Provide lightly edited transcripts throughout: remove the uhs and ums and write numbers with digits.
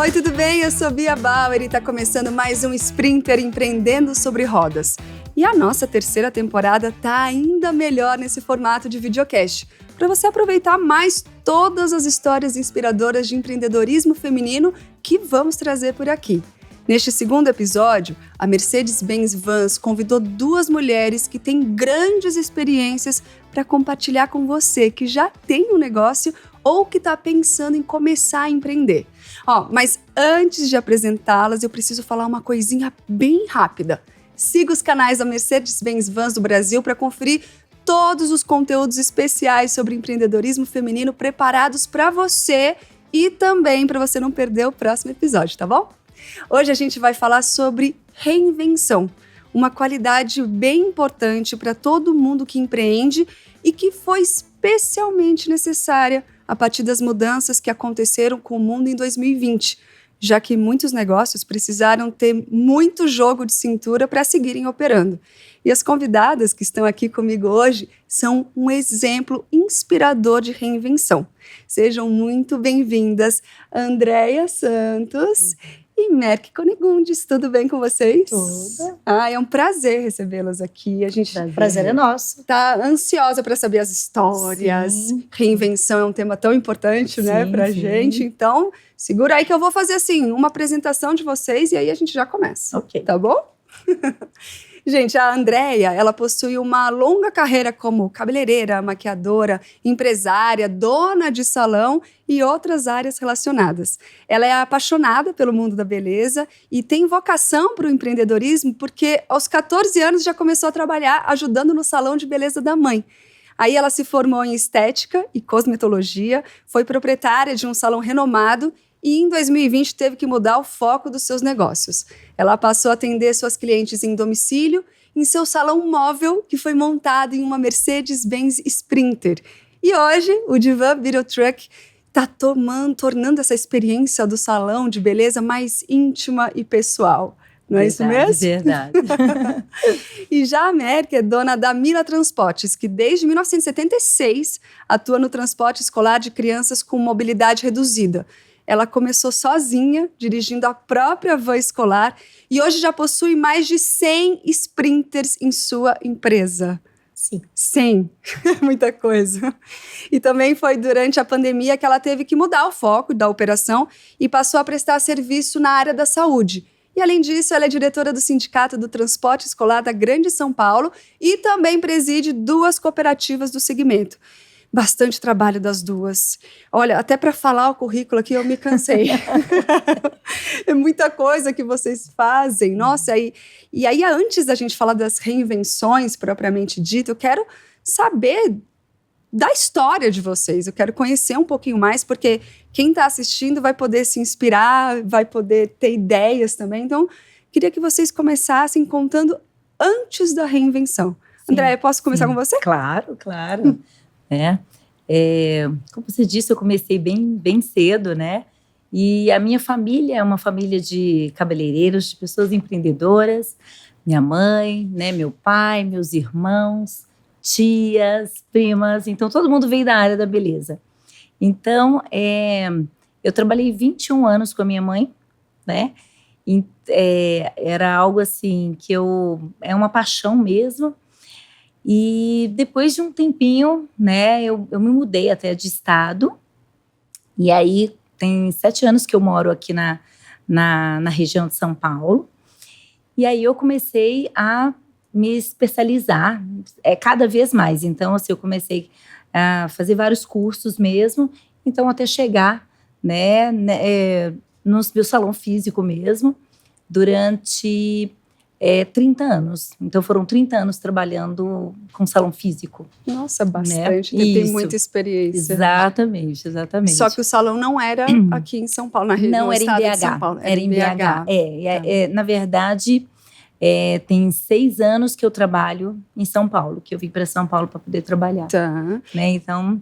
Oi, tudo bem? Eu sou Bia Bauer e está começando mais um Sprinter Empreendendo sobre Rodas. E a nossa terceira temporada está ainda melhor nesse formato de videocast, para você aproveitar mais todas as histórias inspiradoras de empreendedorismo feminino que vamos trazer por aqui. Neste segundo episódio, a Mercedes-Benz Vans convidou duas mulheres que têm grandes experiências para compartilhar com você que já tem um negócio ou que está pensando em começar a empreender. Mas antes de apresentá-las, eu preciso falar uma coisinha bem rápida. Siga os canais da Mercedes-Benz Vans do Brasil para conferir todos os conteúdos especiais sobre empreendedorismo feminino preparados para você e também para você não perder o próximo episódio, tá bom? Hoje a gente vai falar sobre reinvenção, uma qualidade bem importante para todo mundo que empreende e que foi especialmente necessária a partir das mudanças que aconteceram com o mundo em 2020, já que muitos negócios precisaram ter muito jogo de cintura para seguirem operando. E as convidadas que estão aqui comigo hoje são um exemplo inspirador de reinvenção. Sejam muito bem-vindas, Andréia Santos e Merck Kunigundes. Tudo bem com vocês? Tudo. É um prazer recebê-las aqui. A gente Prazer é nosso. está ansiosa para saber as histórias. Sim. Reinvenção é um tema tão importante, né, para gente. Então, segura aí que eu vou fazer assim uma apresentação de vocês e aí a gente já começa. Ok. Tá bom? Gente, a Andréia, ela possui uma longa carreira como cabeleireira, maquiadora, empresária, dona de salão e outras áreas relacionadas. Ela é apaixonada pelo mundo da beleza e tem vocação para o empreendedorismo porque aos 14 anos já começou a trabalhar ajudando no salão de beleza da mãe. Aí ela se formou em estética e cosmetologia, foi proprietária de um salão renomado e em 2020 teve que mudar o foco dos seus negócios. Ela passou a atender suas clientes em domicílio, em seu salão móvel, que foi montado em uma Mercedes-Benz Sprinter. E hoje, o Divan Beetle Truck está tornando essa experiência do salão de beleza mais íntima e pessoal. Não é isso mesmo? Verdade. E já a Merck é dona da Mila Transportes, que desde 1976 atua no transporte escolar de crianças com mobilidade reduzida. Ela começou sozinha, dirigindo a própria van escolar e hoje já possui mais de 100 sprinters em sua empresa. Sim. 100, muita coisa. E também foi durante a pandemia que ela teve que mudar o foco da operação e passou a prestar serviço na área da saúde. E além disso, ela é diretora do Sindicato do Transporte Escolar da Grande São Paulo e também preside 2 cooperativas do segmento. Bastante trabalho das duas. Olha, até para falar o currículo aqui eu me cansei. É muita coisa que vocês fazem. Nossa, e aí antes da gente falar das reinvenções propriamente dito, eu quero saber da história de vocês. Eu quero conhecer um pouquinho mais, porque quem está assistindo vai poder se inspirar, vai poder ter ideias também. Então, queria que vocês começassem contando antes da reinvenção. Andréia, posso começar com você? Claro. Como você disse, eu comecei bem cedo, né? E a minha família é uma família de cabeleireiros, de pessoas empreendedoras. Minha mãe, né, meu pai, meus irmãos, tias, primas. Então, todo mundo veio da área da beleza. Então, eu trabalhei 21 anos com a minha mãe, né? Era algo assim que é uma paixão mesmo. E depois de um tempinho, né, eu me mudei até de estado. E aí, tem 7 anos que eu moro aqui na região de São Paulo. E aí, eu comecei a me especializar cada vez mais. Então, assim, eu comecei a fazer vários cursos mesmo. Então, até chegar, né, no meu salão físico mesmo, durante 30 anos. Então, foram 30 anos trabalhando com salão físico. Nossa, bastante. Né? Tem muita experiência. Exatamente. Só que o salão não era aqui em São Paulo, na região não, do era estado em BH. de São Paulo. Era em BH. Na verdade, tem 6 anos que eu trabalho em São Paulo, que eu vim para São Paulo para poder trabalhar. Tá. Né? Então,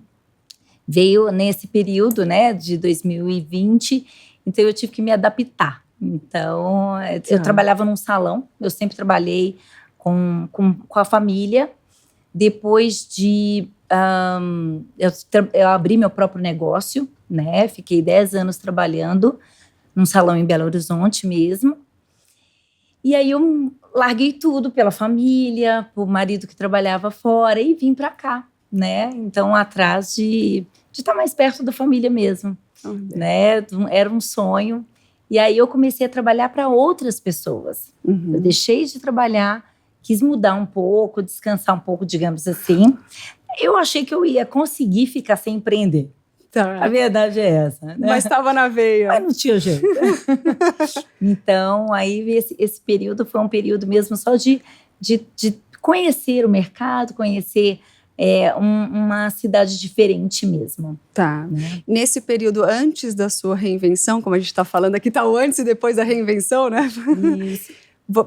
veio nesse período, né, de 2020, então eu tive que me adaptar. Então, eu trabalhava num salão, eu sempre trabalhei com a família. Depois de... eu abri meu próprio negócio, né? Fiquei 10 anos trabalhando num salão em Belo Horizonte mesmo. E aí eu larguei tudo pela família, por marido que trabalhava fora e vim para cá, né? Então, atrás de estar mais perto da família mesmo, né? Era um sonho. E aí eu comecei a trabalhar para outras pessoas. Eu deixei de trabalhar, quis mudar um pouco, descansar um pouco, digamos assim. Eu achei que eu ia conseguir ficar sem empreender. Tá. A verdade é essa, né? Mas estava na veia. Mas não tinha jeito. Então, aí esse período foi um período mesmo só de conhecer o mercado, conhecer uma cidade diferente mesmo. Tá. Né? Nesse período antes da sua reinvenção, como a gente está falando aqui, tá o antes e depois da reinvenção, né? Isso.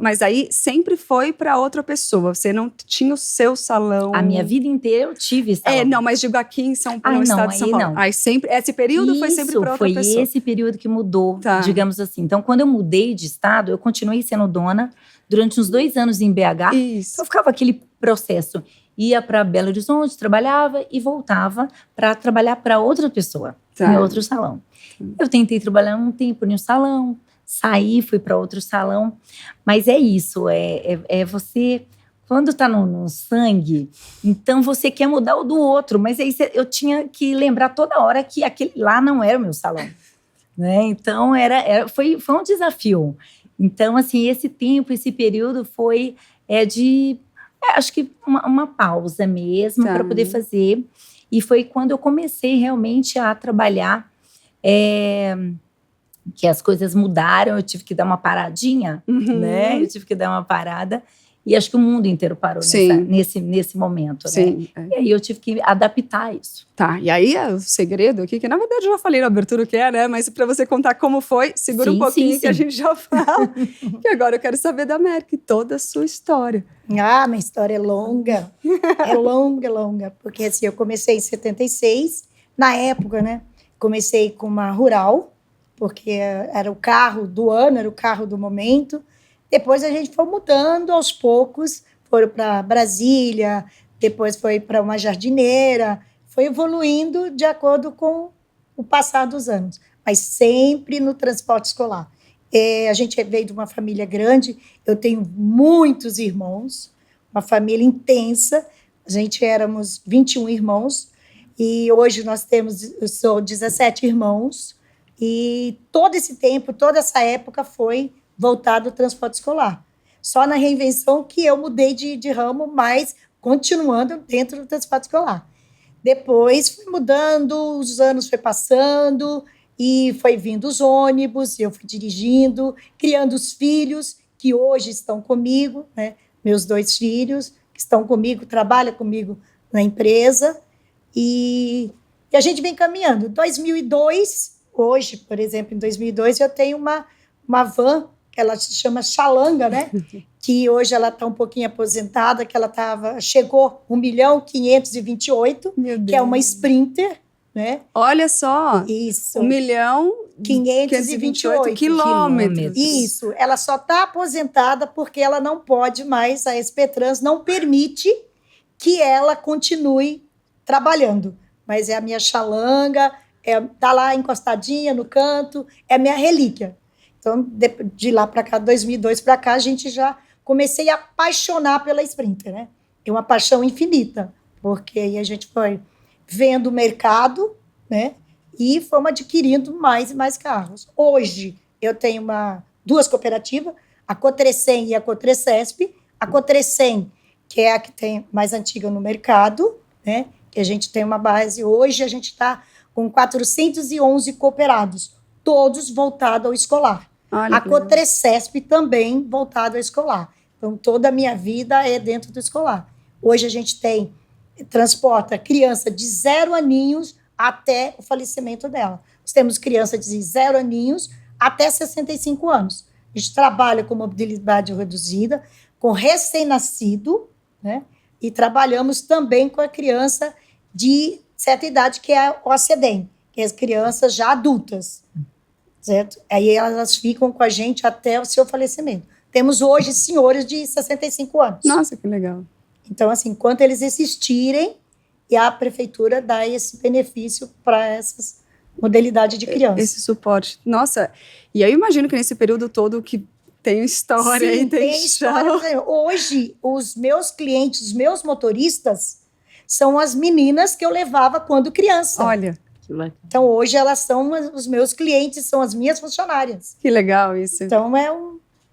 Mas aí sempre foi para outra pessoa. Você não tinha o seu salão. A minha vida inteira eu tive salão. Não, mas digo aqui em São Paulo, no estado de São Paulo. Não. Aí sempre, esse período foi sempre para outra pessoa. Foi esse período que mudou, digamos assim. Então, quando eu mudei de estado, eu continuei sendo dona durante uns 2 anos em BH. Isso. Então, ficava aquele processo. Ia para Belo Horizonte, trabalhava e voltava para trabalhar para outra pessoa, em outro salão. Eu tentei trabalhar um tempo em um salão, saí, fui para outro salão. Mas é isso, é você... Quando está no sangue, então você quer mudar o do outro. Mas aí eu tinha que lembrar toda hora que aquele lá não era o meu salão. Né? Então, foi um desafio. Então, assim, esse tempo, esse período foi acho que uma pausa mesmo para poder fazer. E foi quando eu comecei realmente a trabalhar, que as coisas mudaram, eu tive que dar uma paradinha, né? Eu tive que dar uma parada. E acho que o mundo inteiro parou nesse momento, Sim, né? E aí eu tive que adaptar isso. Tá, e aí o segredo aqui, que na verdade eu já falei na abertura o que é, né? Mas para você contar como foi, segura um pouquinho que a gente já fala. Que agora eu quero saber da Merck, toda a sua história. Ah, minha história é longa. É longa. Porque assim, eu comecei em 76. Na época, né? Comecei com uma Rural, porque era o carro do ano, era o carro do momento. Depois a gente foi mudando aos poucos, foram para Brasília, depois foi para uma jardineira, foi evoluindo de acordo com o passar dos anos, mas sempre no transporte escolar. A gente veio de uma família grande, eu tenho muitos irmãos, uma família intensa, a gente éramos 21 irmãos, e hoje eu sou 17 irmãos, e todo esse tempo, toda essa época foi voltado ao transporte escolar. Só na reinvenção que eu mudei de ramo, mas continuando dentro do transporte escolar. Depois fui mudando, os anos foi passando e foi vindo os ônibus, eu fui dirigindo, criando os filhos que hoje estão comigo, né? Meus 2 filhos que estão comigo, trabalham comigo na empresa e a gente vem caminhando. 2002, hoje, por exemplo, em 2002, eu tenho uma van, ela se chama Xalanga, né? Que hoje ela está um pouquinho aposentada, que ela chegou 1.528.000, que é uma Sprinter, né? Olha só! Isso. 1.528.000 quilômetros. Isso. Ela só está aposentada porque ela não pode mais, a SP Trans não permite que ela continue trabalhando. Mas é a minha Xalanga, está lá encostadinha no canto, é a minha relíquia. Então, de lá para cá, 2002 para cá, a gente já comecei a apaixonar pela Sprinter, né? É uma paixão infinita, porque aí a gente foi vendo o mercado, né? E fomos adquirindo mais e mais carros. Hoje, eu tenho 2 cooperativas, a Cotrecem e a Cotrecesp. A Cotrecem, que é a que tem mais antiga no mercado, né? Que a gente tem uma base. Hoje, a gente está com 411 cooperados, todos voltados ao escolar. Olha, a Cotrecesp também voltada ao escolar. Então, toda a minha vida é dentro do escolar. Hoje a gente transporta criança de 0 aninhos até o falecimento dela. Nós temos criança de 0 aninhos até 65 anos. A gente trabalha com mobilidade reduzida, com recém-nascido, né? E trabalhamos também com a criança de certa idade, que é o ACDEM, que é as crianças já adultas, certo? Aí elas ficam com a gente até o seu falecimento. Temos hoje senhores de 65 anos. Nossa, que legal. Então, assim, enquanto eles existirem, e a prefeitura dá esse benefício para essas modalidade de criança. Esse suporte. Nossa, e eu imagino que nesse período todo que tem história Sim, e tem história. chão. Por exemplo, hoje, os meus clientes, os meus motoristas, são as meninas que eu levava quando criança. Olha, Então, hoje, elas são os meus clientes, são as minhas funcionárias. que legal isso. Então,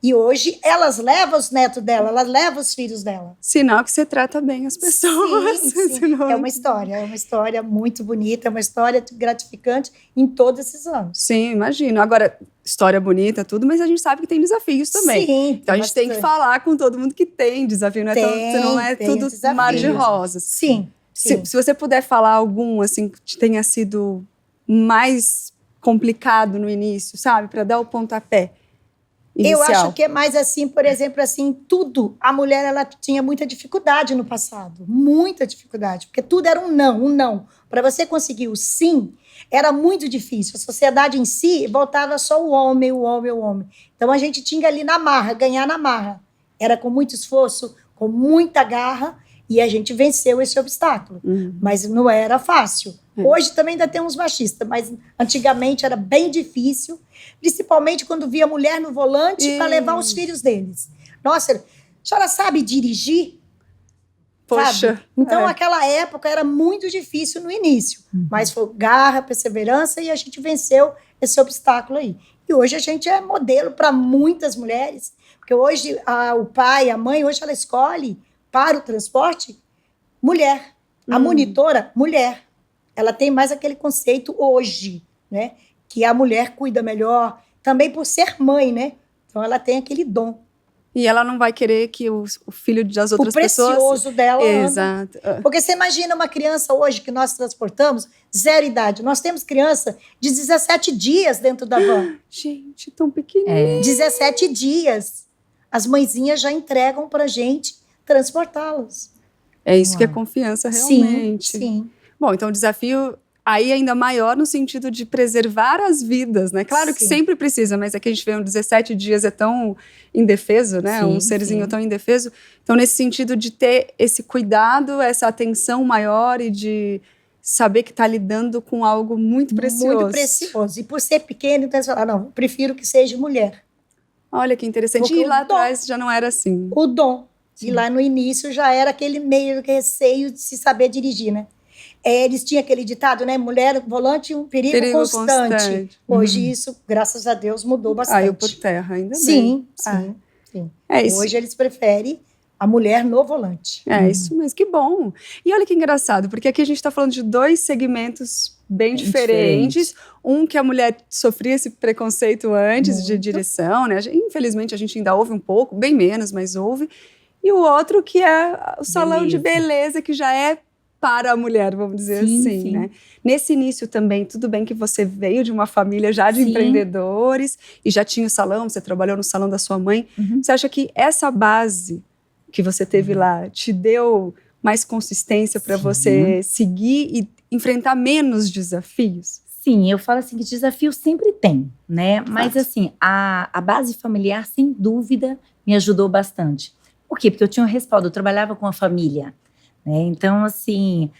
E hoje, elas levam os netos dela, elas levam os filhos dela. Sinal que você trata bem as pessoas. Sim, sim. Senão... É uma história muito bonita, é uma história gratificante em todos esses anos. Sim, imagino. Agora, história bonita, tudo, mas a gente sabe que tem desafios também. Sim, então a gente tem que falar com todo mundo que tem desafio, não é tudo mar de rosas. Sim. Se você puder falar algum, assim, que tenha sido mais complicado no início, sabe? Para dar o pontapé inicial. Eu acho que é mais assim, por exemplo, assim, tudo. A mulher, ela tinha muita dificuldade no passado. Muita dificuldade. Porque tudo era um não. Para você conseguir o sim, era muito difícil. A sociedade em si voltava só o homem. Então, a gente tinha ali na marra, ganhar na marra. Era com muito esforço, com muita garra, e a gente venceu esse obstáculo. Mas não era fácil. Hoje também ainda tem uns machistas, mas antigamente era bem difícil, principalmente quando via mulher no volante para levar os filhos deles. Nossa, a senhora sabe dirigir? Poxa. Sabe? Então, aquela época era muito difícil no início, mas foi garra, perseverança, e a gente venceu esse obstáculo aí. E hoje a gente é modelo para muitas mulheres, porque hoje o pai, a mãe, hoje ela escolhe para o transporte mulher. A monitora, mulher. Ela tem mais aquele conceito hoje, né? Que a mulher cuida melhor, também por ser mãe, né? Então ela tem aquele dom. E ela não vai querer que o filho das outras pessoas... O precioso dela. Exato. Porque você imagina uma criança hoje que nós transportamos, 0 idade. Nós temos criança de 17 dias dentro da van. Gente, tão pequenininha. 17 dias. As mãezinhas já entregam pra gente transportá-los. É isso que é confiança realmente. Sim. Bom, então o desafio aí ainda maior no sentido de preservar as vidas, né? Claro que sempre precisa, mas é que a gente vê 17 dias é tão indefeso, né? Um serzinho tão indefeso. Então, nesse sentido de ter esse cuidado, essa atenção maior e de saber que está lidando com algo muito precioso. Muito precioso. E por ser pequeno, então você fala, não, prefiro que seja mulher. Olha que interessante. Porque e lá atrás já não era assim. O dom. E lá no início já era aquele meio receio de se saber dirigir, né? Eles tinham aquele ditado, né? Mulher volante, um perigo constante. Hoje isso, graças a Deus, mudou bastante. Caiu por terra, ainda bem. Sim. É isso. Hoje eles preferem a mulher no volante. É isso mesmo, que bom. E olha que engraçado, porque aqui a gente está falando de 2 segmentos bem diferentes. Um que a mulher sofria esse preconceito antes de direção, né? Infelizmente a gente ainda ouve um pouco, bem menos, mas ouve. E o outro que é o salão de beleza, que já é para a mulher, vamos dizer assim, né? Nesse início também, tudo bem que você veio de uma família já de empreendedores e já tinha o salão, você trabalhou no salão da sua mãe. Você acha que essa base que você teve lá te deu mais consistência para você seguir e enfrentar menos desafios? Sim, eu falo assim que desafio sempre tem, né? Mas assim, a base familiar, sem dúvida, me ajudou bastante. Por quê? Porque eu tinha um respaldo, eu trabalhava com a família, né? Então, assim,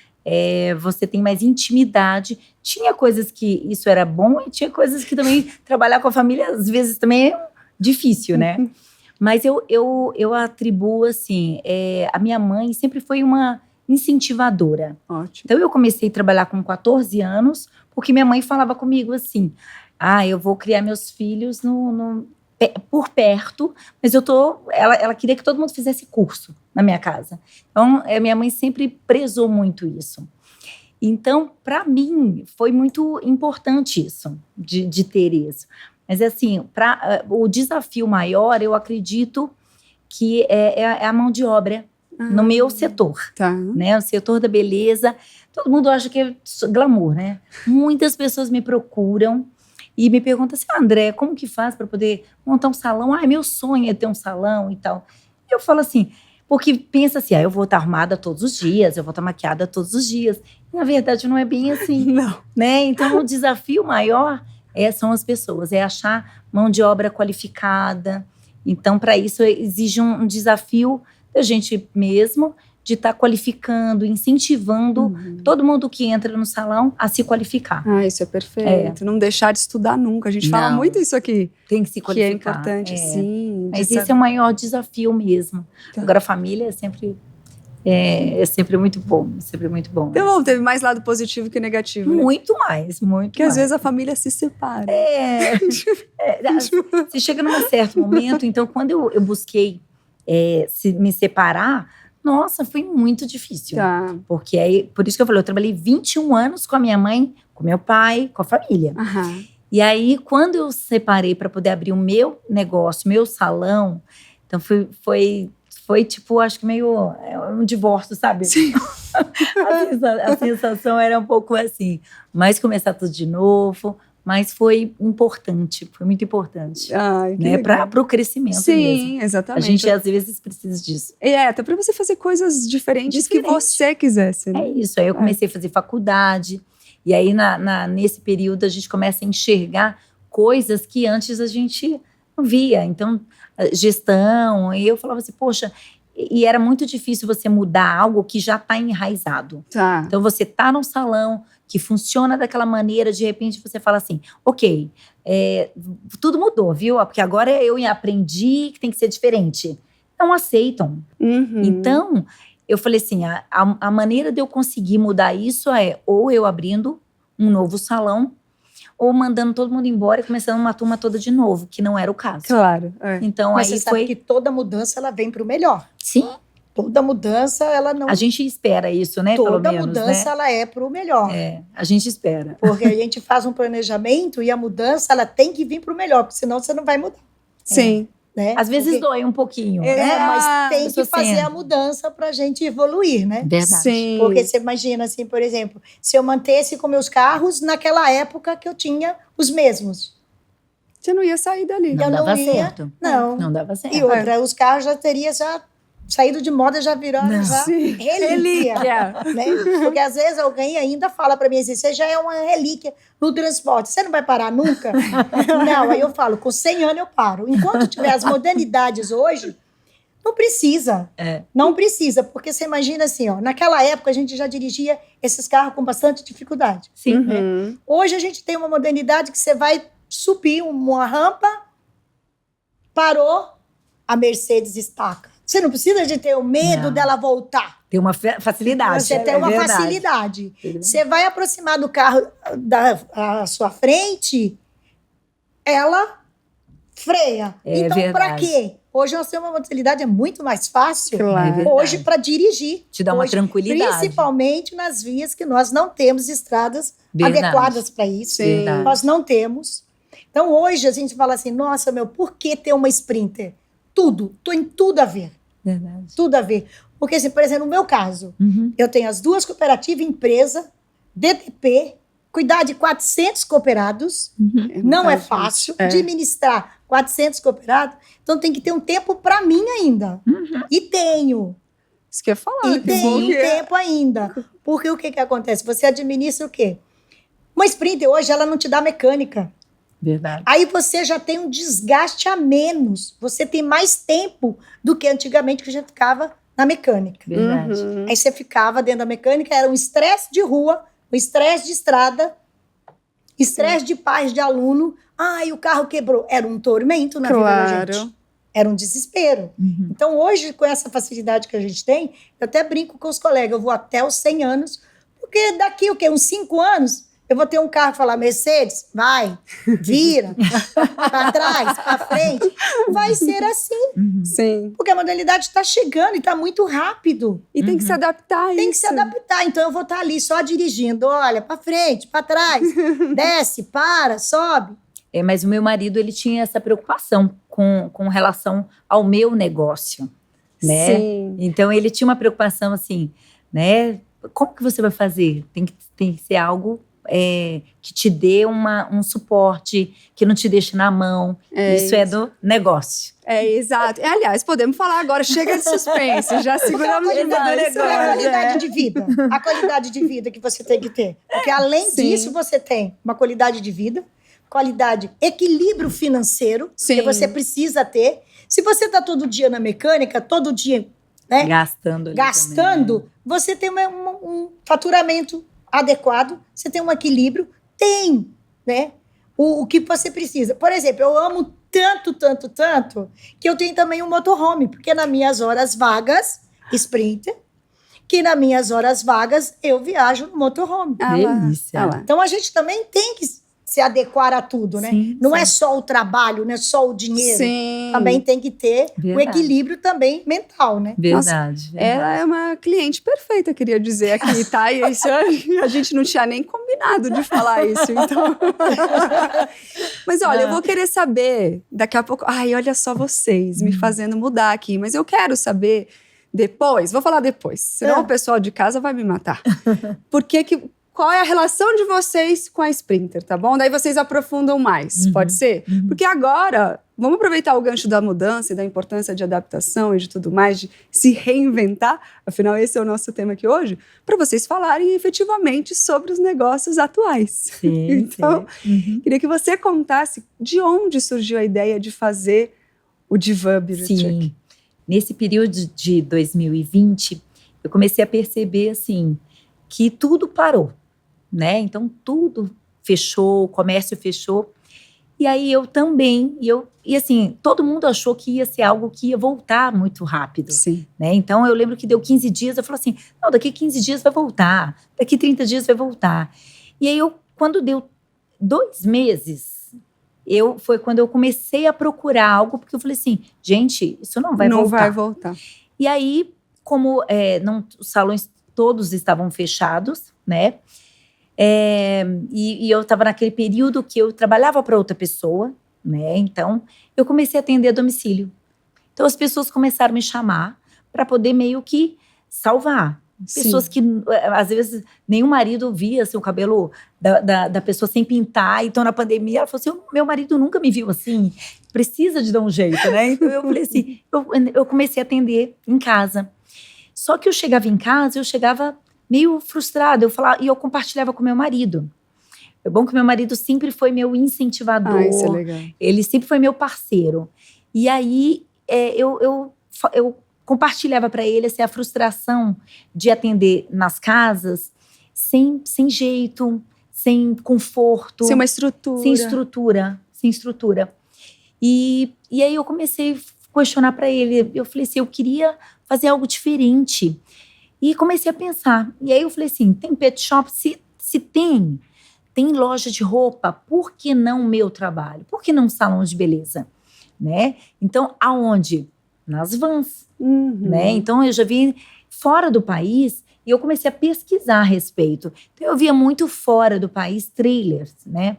você tem mais intimidade. Tinha coisas que isso era bom e tinha coisas que também trabalhar com a família, às vezes, também é difícil, né? Mas eu atribuo, assim, a minha mãe sempre foi uma incentivadora. Ótimo. Então, eu comecei a trabalhar com 14 anos, porque minha mãe falava comigo assim, eu vou criar meus filhos por perto, mas ela queria que todo mundo fizesse curso na minha casa. Então, minha mãe sempre prezou muito isso. Então, para mim, foi muito importante isso, de ter isso. Mas, assim, o desafio maior, eu acredito que é a mão de obra no meu setor. Né? O setor da beleza. Todo mundo acha que é glamour, né? Muitas pessoas me procuram e me perguntam assim, André, como que faz para poder montar um salão? Meu sonho é ter um salão e tal. Eu falo assim, porque pensa assim, eu vou estar arrumada todos os dias, eu vou estar maquiada todos os dias. E, na verdade, não é bem assim. Não. Né? Então, o desafio maior são as pessoas, é achar mão de obra qualificada. Então, para isso, exige um desafio da gente mesmo, de estar qualificando, incentivando todo mundo que entra no salão a se qualificar. Ah, isso é perfeito. Não deixar de estudar nunca. A gente fala muito isso aqui. Tem que se qualificar. Que é importante, sim. Mas esse é o maior desafio mesmo. Tá. Agora, a família é sempre muito bom. Sempre muito bom. Então, teve mais lado positivo que negativo, né? Muito mais, muito Porque às vezes a família se separa. Você chega num certo momento, então quando eu busquei me separar, nossa, foi muito difícil. Tá. Porque aí, por isso que eu falei, eu trabalhei 21 anos com a minha mãe, com meu pai, com a família. Aham. E aí, quando eu separei para poder abrir o meu negócio, meu salão, então foi tipo, acho que meio um divórcio, sabe? Sim. A sensação era um pouco assim. Mas começar tudo de novo. Mas foi importante, foi muito importante. Ai, que né? legal. Para o crescimento Sim, mesmo. exatamente. A gente, às vezes, precisa disso. Até para você fazer coisas diferentes que você quisesse, né? É isso. Aí eu comecei a fazer faculdade. E aí, nesse período, a gente começa a enxergar coisas que antes a gente não via. Então, gestão. E eu falava assim, poxa... E era muito difícil você mudar algo que já está enraizado. Tá. Então, você está num salão que funciona daquela maneira, de repente você fala assim, ok, tudo mudou, viu? Porque agora eu aprendi que tem que ser diferente. Não aceitam. Então, eu falei assim, a maneira de eu conseguir mudar isso é ou eu abrindo um novo salão, ou mandando todo mundo embora e começando uma turma toda de novo, que não era o caso. Claro. Então, Mas aí você sabe que toda mudança, ela vem para o melhor. Sim. Toda mudança, ela não... A gente espera isso, né? Toda pelo menos, mudança, né? ela é para o melhor. A gente espera. Porque a gente faz um planejamento e a mudança, ela tem que vir para o melhor, porque senão você não vai mudar. Sim. Né? Às vezes dói um pouquinho. Mas tem que fazer sendo. a mudança para a gente evoluir, né? Verdade. Sim. Porque você imagina, assim, por exemplo, se eu mantesse com meus carros naquela época que eu tinha os mesmos. Você não ia sair dali. Não Eu não dava ia, certo. Não. Não dava certo. E outra, os carros já teriam saído de moda, já viraram Sim. relíquia. Né? Porque às vezes alguém ainda fala para mim assim, você já é uma relíquia no transporte, você não vai parar nunca? Não, aí eu falo, com 100 anos eu paro. Enquanto tiver as modernidades hoje, não precisa. Não precisa, porque você imagina assim, ó, naquela época a gente já dirigia esses carros com bastante dificuldade. Sim. Né? Hoje a gente tem uma modernidade que você vai subir uma rampa, parou, a Mercedes estaca. Você não precisa de ter o medo dela voltar. Tem uma facilidade. Você tem uma facilidade. Você vai aproximar do carro da sua frente, ela freia. Então, para quê? Hoje nós temos uma facilidade, é muito mais fácil. Claro. Hoje, para dirigir. Te dá uma tranquilidade. Principalmente nas vias que nós não temos estradas adequadas para isso. Verdade. Nós não temos. Então, hoje, a gente fala assim, nossa, por que ter uma Sprinter? Tem tudo a ver. Verdade. Tudo a ver. Porque, assim, por exemplo, no meu caso, eu tenho as duas cooperativas, empresa, DTP, cuidar de 400 cooperados, não é fácil. Administrar 400 cooperados, então tem que ter um tempo para mim ainda. E tenho. Isso que eu ia falar. E tem tempo ainda. Porque o que acontece? Você administra o quê? Uma Sprinter hoje, ela não te dá mecânica. Verdade. Aí você já tem um desgaste a menos. Você tem mais tempo do que antigamente que a gente ficava na mecânica. Verdade. Aí você ficava dentro da mecânica, era um estresse de rua, um estresse de estrada, estresse de pais de aluno. Ai, o carro quebrou. Era um tormento na vida da gente. Era um desespero. Então, hoje, com essa facilidade que a gente tem, eu até brinco com os colegas, eu vou até os 100 anos, porque daqui, uns 5 anos, eu vou ter um carro e falar, Mercedes, vai, vira, para trás, para frente. Vai ser assim. Sim. Porque a modalidade está chegando e está muito rápido. E tem que se adaptar a isso. Tem que se adaptar. Então, eu vou estar ali só dirigindo. Olha, para frente, para trás. Desce, para, sobe. Mas o meu marido, ele tinha essa preocupação com relação ao meu negócio, né? Sim. Então, ele tinha uma preocupação assim, né? Como que você vai fazer? Tem que ser algo que te dê um suporte, que não te deixe na mão. Isso é do negócio. Exato. Aliás, podemos falar agora, chega de suspense, já seguramos de mão do negócio. É a qualidade de vida. A qualidade de vida que você tem que ter. Porque além disso, você tem uma qualidade de vida, equilíbrio financeiro, que você precisa ter. Se você está todo dia na mecânica, todo dia né? Gastando ali Gastando, também, você tem um faturamento adequado, você tem um equilíbrio, tem, né? O que você precisa. Por exemplo, eu amo tanto, tanto, tanto, que eu tenho também um motorhome, porque nas minhas horas vagas, Sprinter, que nas minhas horas vagas eu viajo no motorhome. Ah lá, Delícia. ah lá. Então a gente também tem que se adequar a tudo, né? Sim, Não sim. é só o trabalho, não é só o dinheiro. Sim. Também tem que ter o Verdade. equilíbrio também mental, né? Verdade, Ela verdade. é uma cliente perfeita, queria dizer aqui, tá? E isso a gente não tinha nem combinado de falar isso, então. Mas olha, eu vou querer saber daqui a pouco. Ai, olha só vocês me fazendo mudar aqui, mas eu quero saber depois. Vou falar depois, senão o pessoal de casa vai me matar. Qual é a relação de vocês com a Sprinter, tá bom? Daí vocês aprofundam mais, pode ser? Porque agora, vamos aproveitar o gancho da mudança e da importância de adaptação e de tudo mais, de se reinventar, afinal esse é o nosso tema aqui hoje, para vocês falarem efetivamente sobre os negócios atuais. Sim, Então, sim. queria que você contasse de onde surgiu a ideia de fazer o Divã Beauty Truck. Sim. Nesse período de 2020, eu comecei a perceber, assim, que tudo parou, né? Então, tudo fechou, o comércio fechou. E aí, eu também, e assim, todo mundo achou que ia ser algo que ia voltar muito rápido, Sim. né? Então, eu lembro que deu 15 dias, eu falei assim, não, daqui 15 dias vai voltar, daqui 30 dias vai voltar. E aí, quando deu 2 meses, foi quando eu comecei a procurar algo, porque eu falei assim, gente, isso não vai voltar. Não vai voltar. E aí, como os salões todos estavam fechados, né? E eu estava naquele período que eu trabalhava para outra pessoa, né? Então, eu comecei a atender a domicílio. Então, as pessoas começaram a me chamar para poder meio que salvar. Pessoas Sim. que, às vezes, nenhum marido via assim, o cabelo da pessoa sem pintar. Então, na pandemia, ela falou assim, meu marido nunca me viu assim, precisa de dar um jeito, né? Então, eu falei assim, eu comecei a atender em casa. Só que eu chegava em casa, eu chegava meio frustrada, e eu compartilhava com meu marido. É bom que meu marido sempre foi meu incentivador. Ah, isso é legal. Ele sempre foi meu parceiro. E aí, eu compartilhava para ele assim, a frustração de atender nas casas sem jeito, sem conforto. Sem uma estrutura. Sem estrutura. E aí eu comecei a questionar para ele. Eu falei assim, eu queria fazer algo diferente. E comecei a pensar. E aí eu falei assim, tem pet shop? Se tem loja de roupa, por que não o meu trabalho? Por que não um salão de beleza? Né? Então, aonde? Nas vans. Né? Então, eu já vi fora do país e eu comecei a pesquisar a respeito. Então, eu via muito fora do país trailers, né?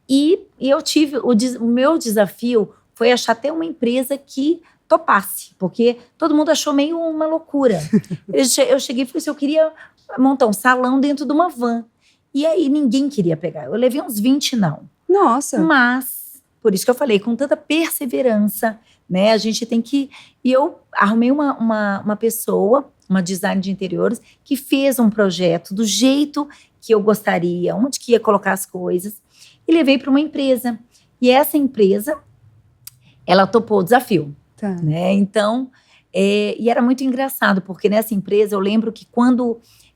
E eu tive, o meu desafio foi achar até uma empresa que topasse, porque todo mundo achou meio uma loucura. Eu cheguei e falei assim, eu queria montar um salão dentro de uma van. E aí, ninguém queria pegar. Eu levei uns 20 não. Nossa. Mas, por isso que eu falei, com tanta perseverança, né? A gente tem que... E eu arrumei uma pessoa, uma design de interiores, que fez um projeto do jeito que eu gostaria, onde que ia colocar as coisas, e levei para uma empresa. E essa empresa, ela topou o desafio. Tá. Né? Então, e era muito engraçado, porque nessa empresa, eu lembro que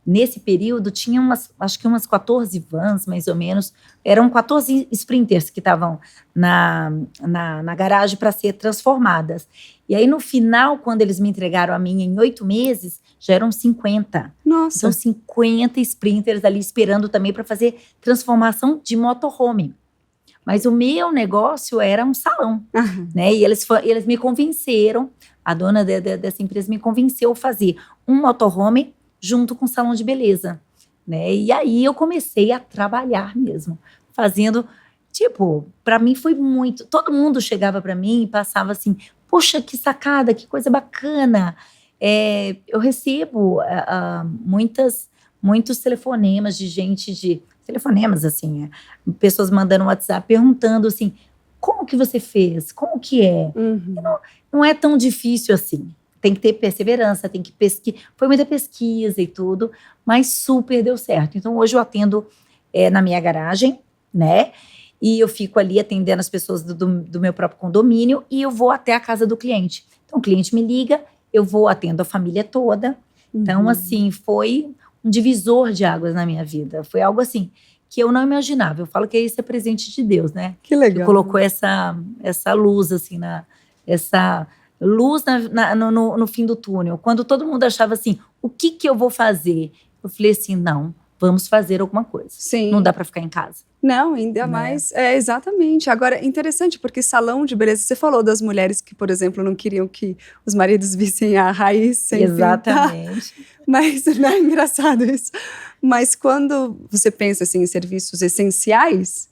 nesse período, tinha acho que umas 14 vans, mais ou menos, eram 14 sprinters que estavam na garagem para ser transformadas. E aí, no final, quando eles me entregaram a minha em 8 meses, já eram 50. Nossa. Então, 50 sprinters ali esperando também para fazer transformação de motorhome. Mas o meu negócio era um salão, né? E eles me convenceram, a dona dessa empresa me convenceu a fazer um motorhome junto com um salão de beleza, né? E aí eu comecei a trabalhar mesmo, fazendo, para mim foi muito... Todo mundo chegava para mim e passava assim, poxa, que sacada, que coisa bacana. Eu recebo muitos telefonemas de gente telefonemas, assim, pessoas mandando WhatsApp perguntando assim, como que você fez? Como que é? Não é tão difícil assim. Tem que ter perseverança, tem que pesquisar. Foi muita pesquisa e tudo, mas super deu certo. Então, hoje eu atendo na minha garagem, né? E eu fico ali atendendo as pessoas do meu próprio condomínio e eu vou até a casa do cliente. Então, o cliente me liga eu atendo a família toda. Então, assim, foi um divisor de águas na minha vida. Foi algo assim que eu não imaginava. Eu falo que isso é presente de Deus, né? Que legal. Que colocou essa luz, assim, essa luz no fim do túnel. Quando todo mundo achava assim, o que eu vou fazer? Eu falei assim, não, vamos fazer alguma coisa. Sim. Não dá para ficar em casa. Não, ainda mais. Exatamente. Agora, interessante, porque salão de beleza, você falou das mulheres que, por exemplo, não queriam que os maridos vissem a raiz sem Exatamente. pintar. Mas, não é engraçado isso. Mas quando você pensa assim, em serviços essenciais,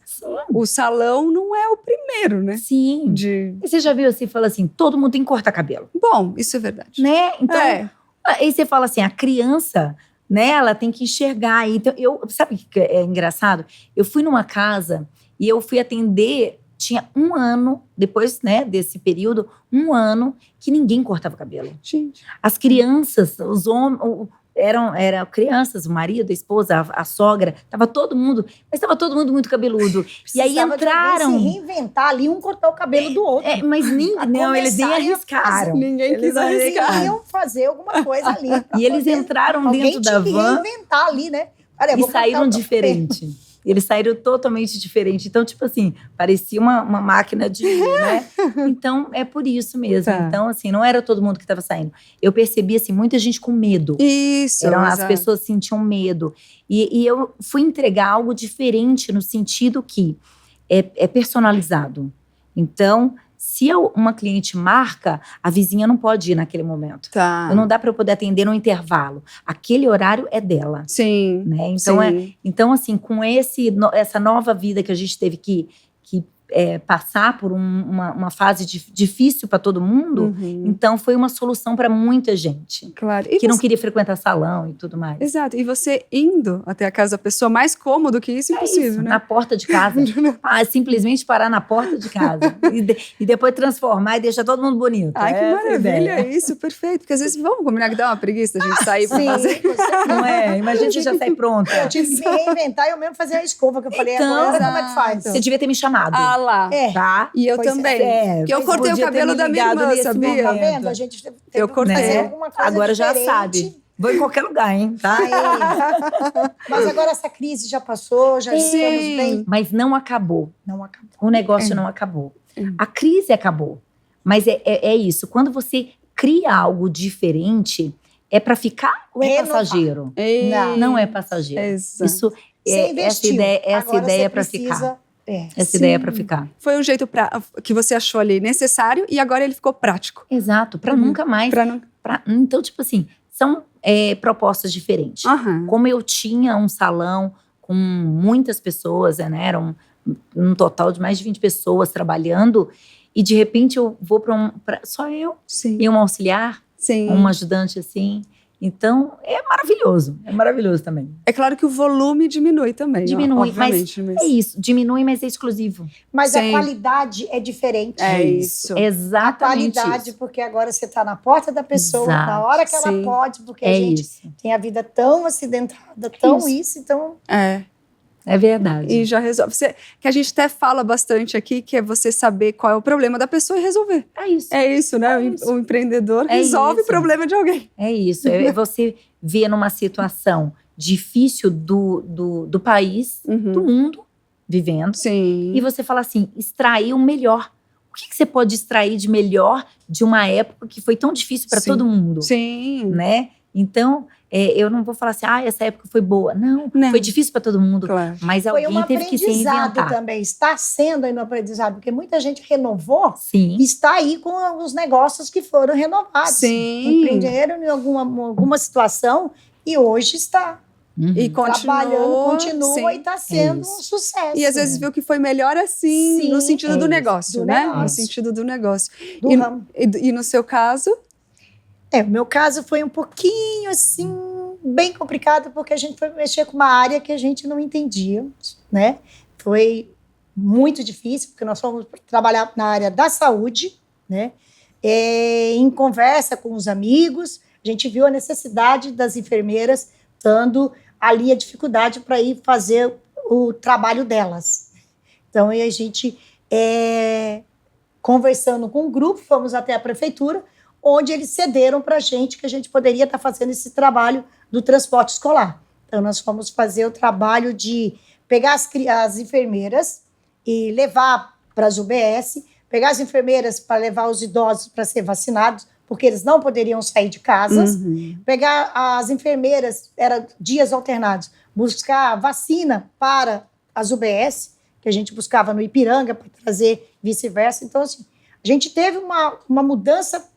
o salão não é o primeiro, né? Sim. E você já viu assim, fala assim, todo mundo tem que cortar cabelo. Bom, isso é verdade. Né? Então, aí você fala assim, a criança, né, ela tem que enxergar. Então, sabe o que é engraçado? Eu fui numa casa e eu fui atender, tinha 1 ano, depois, né, desse período, 1 ano que ninguém cortava cabelo. Gente. As crianças, os homens, eram crianças, o marido, a esposa, a sogra, mas estava todo mundo muito cabeludo. E aí entraram. Se reinventar ali, um cortar o cabelo do outro. Mas não, eles nem arriscaram. Ninguém quis arriscar. Eles iam fazer alguma coisa ali. E eles entraram dentro da van. Alguém tinha que reinventar ali, né? Olha, e saíram diferente. Eles saíram totalmente diferente. Então, tipo assim, parecia uma máquina de, né? Então, é por isso mesmo. Tá. Então, assim, não era todo mundo que estava saindo. Eu percebi, assim, muita gente com medo. Isso, As pessoas sentiam medo. E eu fui entregar algo diferente no sentido que é personalizado. Então, se uma cliente marca, a vizinha não pode ir naquele momento. Tá. Não dá para eu poder atender no intervalo. Aquele horário é dela. Sim. Né? Então, assim, com essa nova vida que a gente teve que passar por uma fase difícil para todo mundo, então foi uma solução para muita gente. Claro. Que não queria frequentar salão e tudo mais. Exato. E você indo até a casa da pessoa, mais cômodo que isso, impossível, isso, né? Na porta de casa. Simplesmente parar na porta de casa. e depois transformar e deixar todo mundo bonito. Ai, que maravilha isso, perfeito. Porque às vezes, vamos combinar que dá uma preguiça a gente sair pra fazer. Não é? Imagina que já sai pronta. Eu tive que me reinventar e eu mesmo fazer a escova, que eu falei, agora como é que faz? Você devia ter me chamado. Lá. Tá? E eu também. Porque eu cortei o cabelo da minha irmã, sabia? Tá vendo? A gente teve Eu cortei. que fazer alguma coisa agora diferente. Já sabe. Vou em qualquer lugar, hein? Tá? Mas agora essa crise já passou, já estamos bem. Mas não acabou. Não acabou. O negócio não acabou. A crise acabou. Mas é isso. Quando você cria algo diferente, é para ficar ou é passageiro? Não é passageiro. Exato. Isso essa ideia é para ficar. Essa ideia é para ficar. Foi um jeito que você achou ali necessário e agora ele ficou prático. Exato, para nunca mais. Então, tipo assim, são propostas diferentes. Como eu tinha um salão com muitas pessoas, né? Era um total de mais de 20 pessoas trabalhando, e de repente eu vou para só eu e um auxiliar, um ajudante assim. Então, é maravilhoso também. É claro que o volume diminui também. Diminui, mas é isso. Diminui, mas é exclusivo. Mas a qualidade é diferente. É isso. Exatamente. A qualidade, porque agora você está na porta da pessoa, na hora que ela pode, porque a gente tem a vida tão acidentada, tão então... É verdade. E já resolve. Que a gente até fala bastante aqui, que é você saber qual é o problema da pessoa e resolver. É isso. É isso, né? O empreendedor resolve o problema de alguém. É isso. É você ver numa situação difícil do país, do mundo, vivendo. E você fala assim, extrair o melhor. O que você pode extrair de melhor de uma época que foi tão difícil para todo mundo? Né? Então... eu não vou falar assim, essa época foi boa. Não, foi difícil para todo mundo. Claro. Mas alguém teve que se reinventar. Foi um aprendizado também. Está sendo aí no aprendizado, porque muita gente renovou e está aí com os negócios que foram renovados. Empreenderam em alguma situação e hoje está e continua e está sendo um sucesso. E às vezes viu que foi melhor assim, no sentido do negócio, né? No sentido do negócio. E no seu caso... O meu caso foi um pouquinho, assim, bem complicado, porque a gente foi mexer com uma área que a gente não entendia, né? Foi muito difícil, porque nós fomos trabalhar na área da saúde, né? Em conversa com os amigos, a gente viu a necessidade das enfermeiras dando ali a dificuldade para ir fazer o trabalho delas. Então, a gente, conversando com um grupo, fomos até a prefeitura, onde eles cederam para a gente que a gente poderia estar fazendo esse trabalho do transporte escolar. Então, nós fomos fazer o trabalho de pegar as enfermeiras e levar para as UBS, pegar as enfermeiras para levar os idosos para ser vacinados, porque eles não poderiam sair de casas, pegar as enfermeiras, era dias alternados, buscar vacina para as UBS, que a gente buscava no Ipiranga para trazer vice-versa. Então, assim, a gente teve uma mudança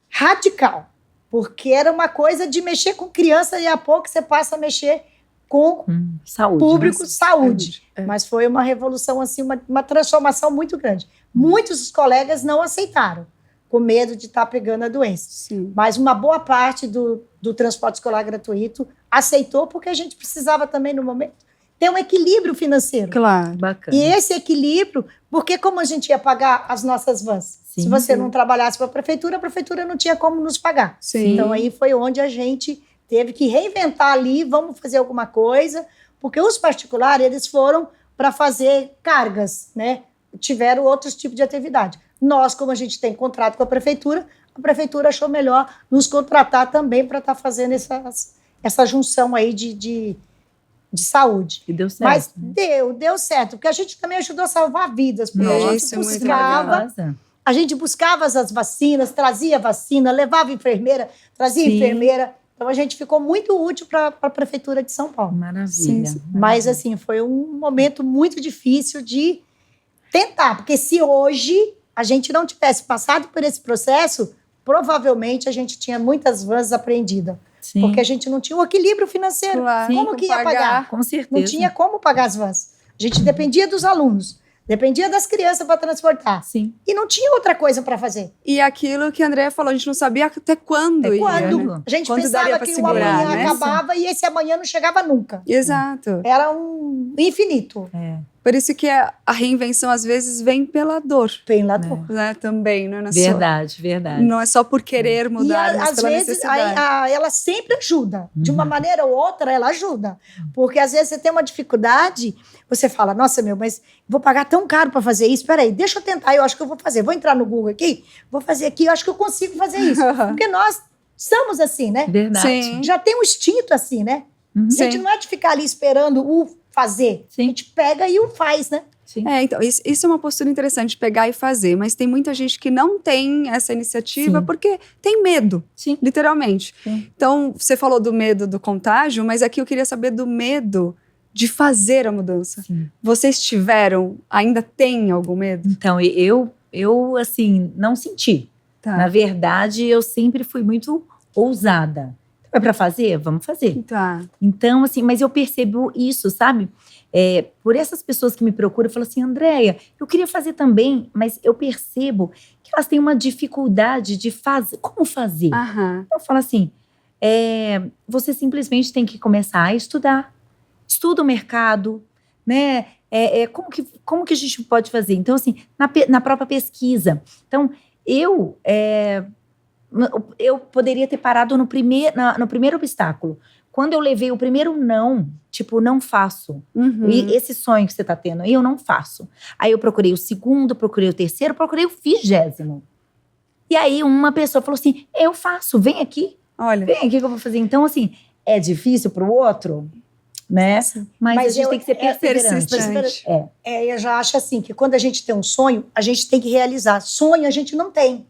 radical, porque era uma coisa de mexer com criança e a pouco você passa a mexer com saúde, público, saúde. Mas foi uma revolução, assim, uma transformação muito grande. Muitos dos colegas não aceitaram, com medo de estar pegando a doença. Sim. Mas uma boa parte do transporte escolar gratuito aceitou, porque a gente precisava também, no momento, ter um equilíbrio financeiro. Claro. Bacana. E esse equilíbrio, porque como a gente ia pagar as nossas vans? Sim, Se você sim. não trabalhasse para a prefeitura não tinha como nos pagar. Sim. Então aí foi onde a gente teve que reinventar ali, vamos fazer alguma coisa, porque os particulares, eles foram para fazer cargas, né? Tiveram outros tipos de atividade. Nós, como a gente tem contrato com a prefeitura achou melhor nos contratar também para estar fazendo essa junção aí de saúde. E deu certo. Mas deu certo, porque a gente também ajudou a salvar vidas, porque Nossa, muito legal. a gente buscava as vacinas, trazia vacina, levava enfermeira, trazia Sim. enfermeira. Então, a gente ficou muito útil para a Prefeitura de São Paulo. Maravilha. Sim. Mas, assim, foi um momento muito difícil de tentar, porque se hoje a gente não tivesse passado por esse processo, provavelmente a gente tinha muitas vans apreendidas. Sim. Porque a gente não tinha o equilíbrio financeiro. Claro. Como que ia pagar? Com certeza. Não tinha como pagar as vans. A gente dependia dos alunos, dependia das crianças para transportar. Sim. E não tinha outra coisa para fazer. E aquilo que a Andrea falou, a gente não sabia até quando Até ia, quando? né? A gente Quando daria pensava pra que o segurar, amanhã né? acabava e esse amanhã não chegava nunca. Exato. Era um infinito. Por isso que a reinvenção, às vezes, vem pela dor, Bem lá né? Também, não é Verdade. Não é só por querer E mudar, mas às pela vezes necessidade. ela sempre ajuda. De uma maneira ou outra, ela ajuda. Porque às vezes você tem uma dificuldade, você fala, nossa, mas vou pagar tão caro para fazer isso. Peraí, deixa eu tentar, eu acho que eu vou fazer. Vou entrar no Google aqui, vou fazer aqui, eu acho que eu consigo fazer isso. Porque nós somos assim, né? Verdade. Sim. Já tem um instinto assim, né? Uhum. A gente não é de ficar ali esperando o fazer. Sim. A gente pega e o faz, né? Sim. Então, isso é uma postura interessante, pegar e fazer, mas tem muita gente que não tem essa iniciativa Sim. porque tem medo, Sim. literalmente. Sim. Então, você falou do medo do contágio, mas aqui eu queria saber do medo de fazer a mudança. Sim. Vocês tiveram, ainda tem algum medo? Então, eu assim, não senti. Tá. Na verdade, eu sempre fui muito ousada. É para fazer? Vamos fazer. Tá. Então, assim, mas eu percebo isso, sabe? Por essas pessoas que me procuram, eu falo assim, Andréia, eu queria fazer também, mas eu percebo que elas têm uma dificuldade de fazer. Como fazer? Aham. Eu falo assim, você simplesmente tem que começar a estudar. Estuda o mercado, né? Como que a gente pode fazer? Então, assim, na própria pesquisa. Então, eu poderia ter parado no primeiro obstáculo. Quando eu levei o primeiro não, tipo, não faço. Uhum. E esse sonho que você tá tendo, eu não faço. Aí eu procurei o segundo, procurei o terceiro, procurei o 20º. E aí uma pessoa falou assim, eu faço, vem aqui. Olha. Vem aqui que eu vou fazer. Então, assim, é difícil pro outro, né? Mas a gente tem que ser perseverante. persistente. Eu já acho assim, que quando a gente tem um sonho, a gente tem que realizar. Sonho a gente não tem.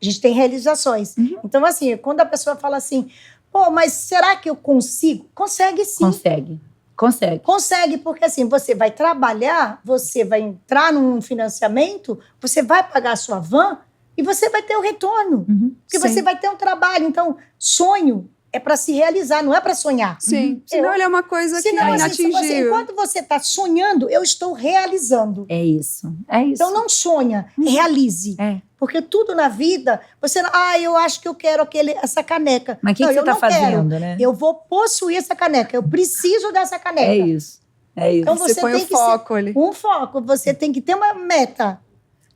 A gente tem realizações. Uhum. Então, assim, quando a pessoa fala assim, pô, mas será que eu consigo? Consegue sim. Consegue. Consegue, porque assim, você vai trabalhar, você vai entrar num financiamento, você vai pagar a sua van e você vai ter o retorno. Uhum. Porque Sim. você vai ter um trabalho. Então, sonho é para se realizar, não é para sonhar. Sim. Senão ele é uma coisa que Senão, é assim, inatingível. enquanto você está sonhando, eu estou realizando. É isso. Então, não sonha, realize. Porque tudo na vida, você não... eu acho que eu quero essa caneca. Mas o que Não, você eu está não quero. fazendo, né? Eu vou possuir essa caneca. Eu preciso dessa caneca. É isso. Então, Você põe tem o que foco ali. um foco. Você tem que ter uma meta.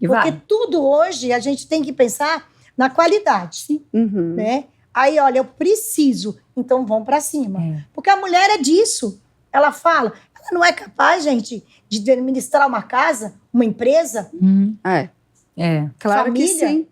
E Porque vai. tudo hoje, a gente tem que pensar na qualidade. Uhum. Né? Aí, olha, eu preciso. Então, vamos para cima. Porque a mulher é disso. Ela fala, ela não é capaz, gente, de administrar uma casa, uma empresa. Claro Família. que sim.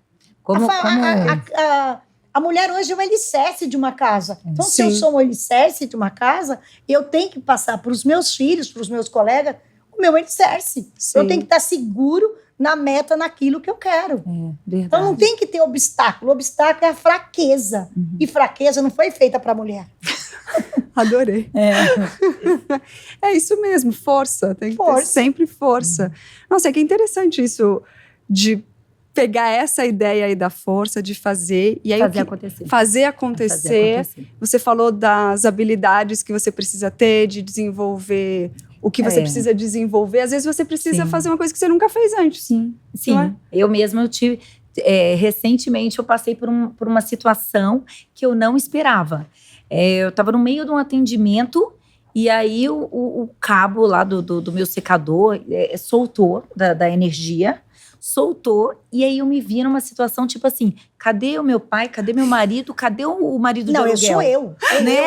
A mulher hoje é um alicerce de uma casa. Então, se eu Sim. sou um alicerce de uma casa, eu tenho que passar para os meus filhos, para os meus colegas, o meu alicerce. Sim. Eu tenho que estar seguro na meta, naquilo que eu quero. Verdade. Então, não tem que ter obstáculo. O obstáculo é a fraqueza. E fraqueza não foi feita para a mulher. Adorei. É isso mesmo, força. Tem que ter Força. sempre força. Nossa, que interessante isso de pegar essa ideia aí da força, de fazer. E aí Fazer acontecer. fazer acontecer. Você falou das habilidades que você precisa ter, de desenvolver o que você precisa desenvolver. Às vezes você precisa fazer uma coisa que você nunca fez antes. Sim. Não é? Eu mesma tive. Recentemente eu passei por uma situação que eu não esperava. Eu estava no meio de um atendimento e aí o cabo lá do meu secador soltou da energia. Soltou, e aí eu me vi numa situação tipo assim, cadê o meu pai, cadê meu marido, cadê o marido de aluguel? Não, sou eu. Né?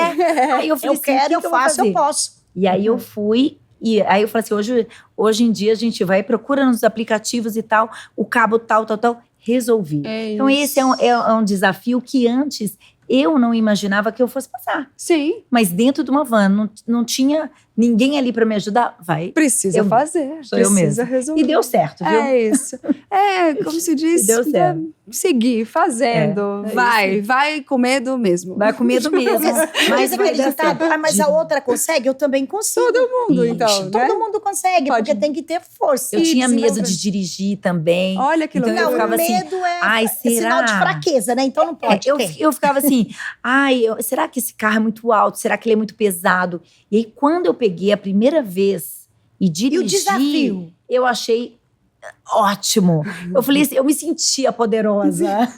Aí eu falei Eu quero, assim, eu faço, eu posso. E aí eu fui, e aí eu falei assim, hoje em dia a gente vai, procura nos aplicativos e tal, o cabo tal, resolvi. Então esse é um desafio que antes eu não imaginava que eu fosse passar. Sim. Mas dentro de uma van, não tinha ninguém ali para me ajudar, Precisa fazer, sou eu precisa mesma. resolver. E deu certo, viu? É isso. Como se diz, Deu certo. Seguir, fazendo. Vai com medo mesmo. Vai com medo mesmo. Mas aquele ditado, mas a outra consegue, eu também consigo. Todo mundo, então, né? Todo mundo consegue, Pode. porque tem que ter força. Eu tinha medo desenvolver. de dirigir também. Olha que Então loucura. eu ficava o assim, medo ai, é será? sinal de fraqueza, né? Então não pode ter. Eu ficava assim, será que esse carro é muito alto? Será que ele é muito pesado? E aí, quando eu peguei a primeira vez e dirigi, E o desafio? eu achei ótimo. Eu falei assim, eu me sentia poderosa.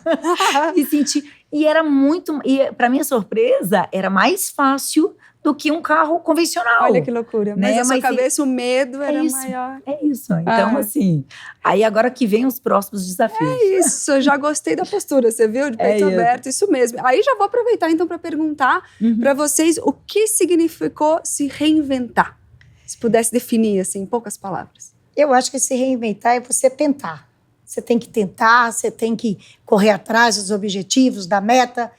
Me senti. E era muito. E para minha surpresa, era mais fácil do que um carro convencional. Olha que loucura. Mas Né? na sua Mas cabeça o medo era isso. maior. É isso. Então, assim. Aí agora que vem os próximos desafios. Isso, eu já gostei da postura, você viu? De peito aberto, isso mesmo. Aí já vou aproveitar então para perguntar para vocês o que significou se reinventar. Se pudesse definir assim, em poucas palavras. Eu acho que se reinventar é você tentar. Você tem que tentar, você tem que correr atrás dos objetivos, da meta.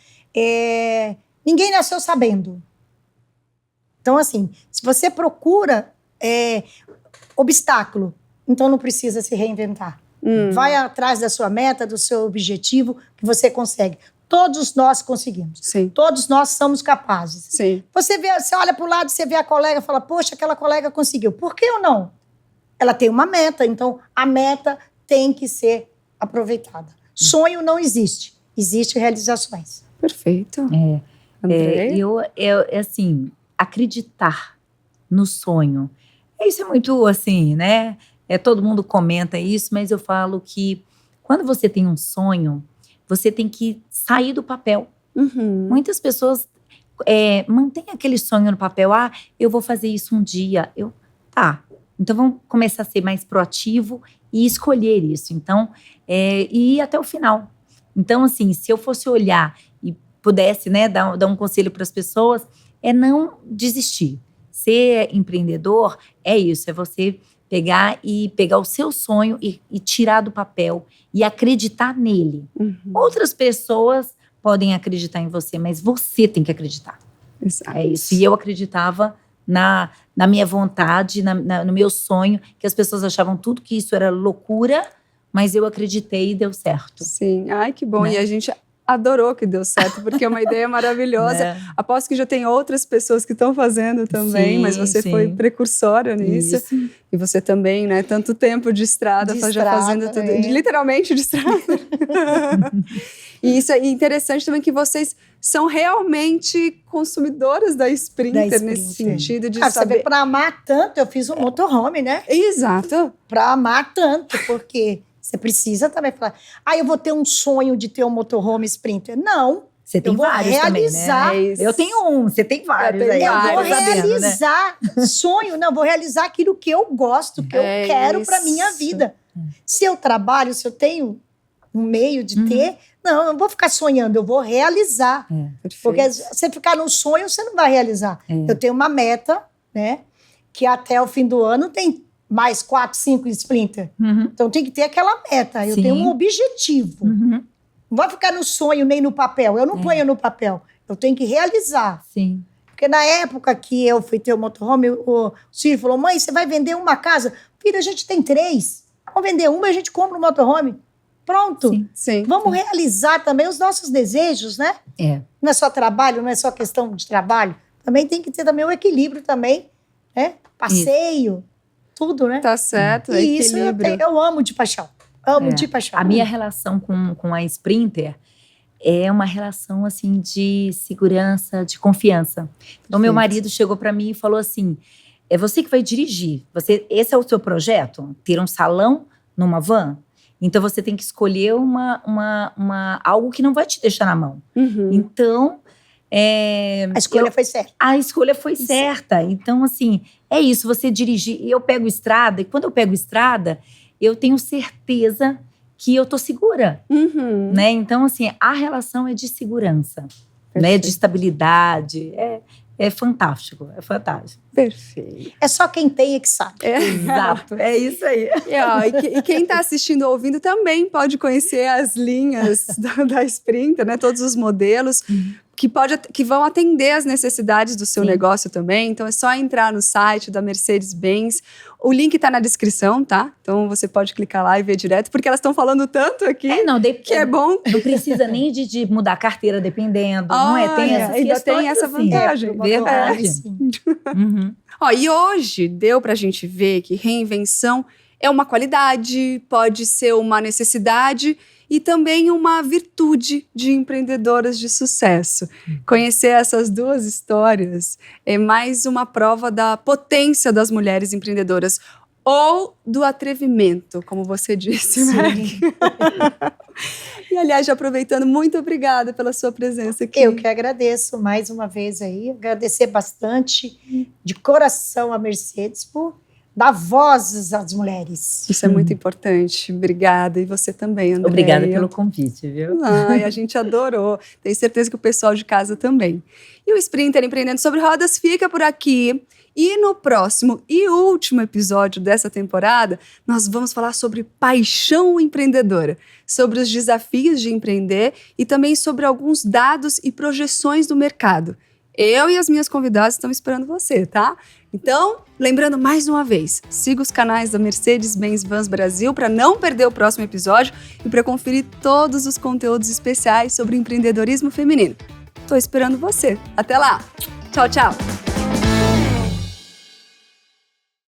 Ninguém nasceu sabendo. Então, assim, se você procura obstáculo, então não precisa se reinventar. Vai atrás da sua meta, do seu objetivo, que você consegue. Todos nós conseguimos. Sim. Todos nós somos capazes. Sim. Você olha para o lado, você vê a colega e fala, poxa, aquela colega conseguiu. Por que eu não? Ela tem uma meta, então a meta tem que ser aproveitada. Sonho não existe, existe realizações. Perfeito. André? Assim, acreditar no sonho. Isso é muito assim, né? Todo mundo comenta isso, mas eu falo que quando você tem um sonho, você tem que sair do papel. Muitas pessoas mantêm aquele sonho no papel. Eu vou fazer isso um dia. Então vamos começar a ser mais proativo e escolher isso. Então, e ir até o final. Então, assim, se eu fosse olhar e pudesse, né, dar um conselho para as pessoas, não desistir. Ser empreendedor é isso, é você pegar o seu sonho e tirar do papel e acreditar nele. Outras pessoas podem acreditar em você, mas você tem que acreditar. Exato. É isso. E eu acreditava na minha vontade, no meu sonho, que as pessoas achavam tudo que isso era loucura, mas eu acreditei e deu certo. Sim. Ai, que bom. Né? E a gente adorou que deu certo, porque é uma ideia maravilhosa. Aposto que já tem outras pessoas que estão fazendo também, Sim, mas você foi precursora nisso. Isso. E você também, né? Tanto tempo de estrada, já fazendo tudo. Literalmente de estrada. E isso é interessante também que vocês são realmente consumidoras da Sprinter nesse sentido de Você vê, para amar tanto, eu fiz um motorhome, né? Exato. Para amar tanto, porque você precisa também falar, eu vou ter um sonho de ter um motorhome Sprinter. Não. Você tem vários realizar. também, né? Eu tenho um, você tem vários. Eu vou realizar sonho, vou realizar aquilo que eu gosto, que eu quero para minha vida. Se eu trabalho, se eu tenho um meio de ter, não, eu não vou ficar sonhando, eu vou realizar. Porque se você ficar no sonho, você não vai realizar. Eu tenho uma meta, né? Que até o fim do ano tem mais 4, 5 Sprinter. Então tem que ter aquela meta. Eu tenho um objetivo. Não vai ficar no sonho nem no papel. Eu não ponho no papel. Eu tenho que realizar. Sim. Porque na época que eu fui ter o motorhome, o Círio falou, mãe, você vai vender uma casa? Filha, a gente tem 3. Vamos vender uma e a gente compra um motorhome. Pronto. Sim. Vamos realizar também os nossos desejos, né? Não é só trabalho, não é só questão de trabalho. Também tem que ter também o equilíbrio também, né? Passeio, tudo, né? Tá certo, E isso eu amo de paixão. Amo de paixão. A minha relação com a Sprinter é uma relação, assim, de segurança, de confiança. Então, meu marido chegou para mim e falou assim, é você que vai dirigir. Esse é o seu projeto? Ter um salão numa van? Então, você tem que escolher algo que não vai te deixar na mão. Então, a escolha foi certa. A escolha foi certa. Então, assim, é isso, você dirigir. Eu pego estrada, e quando eu pego estrada, eu tenho certeza que eu tô segura, né? Então, assim, a relação é de segurança, né? De estabilidade. É fantástico, é fantástico. Perfeito. É só quem tem é que sabe. Exato, é isso aí. E quem está assistindo ou ouvindo também pode conhecer as linhas da Sprinter, né? Todos os modelos que vão atender as necessidades do seu negócio também. Então, é só entrar no site da Mercedes-Benz. O link está na descrição, tá? Então, você pode clicar lá e ver direto, porque elas estão falando tanto aqui que é bom. Não precisa nem de mudar a carteira dependendo, não é? Ainda tem essa vantagem. Verdade. E hoje deu pra gente ver que reinvenção é uma qualidade, pode ser uma necessidade e também uma virtude de empreendedoras de sucesso. Conhecer essas duas histórias é mais uma prova da potência das mulheres empreendedoras ou do atrevimento, como você disse, né? E, aliás, já aproveitando, muito obrigada pela sua presença aqui. Eu que agradeço mais uma vez aí, agradecer bastante de coração a Mercedes por dar vozes às mulheres. Isso é muito importante. Obrigada. E você também, Andréia. Obrigada pelo convite, viu? A gente adorou. Tenho certeza que o pessoal de casa também. E o Sprinter Empreendendo sobre Rodas fica por aqui. E no próximo e último episódio dessa temporada, nós vamos falar sobre paixão empreendedora, sobre os desafios de empreender e também sobre alguns dados e projeções do mercado. Eu e as minhas convidadas estão esperando você, tá? Então, lembrando mais uma vez, siga os canais da Mercedes-Benz Vans Brasil para não perder o próximo episódio e para conferir todos os conteúdos especiais sobre empreendedorismo feminino. Estou esperando você. Até lá! Tchau, tchau!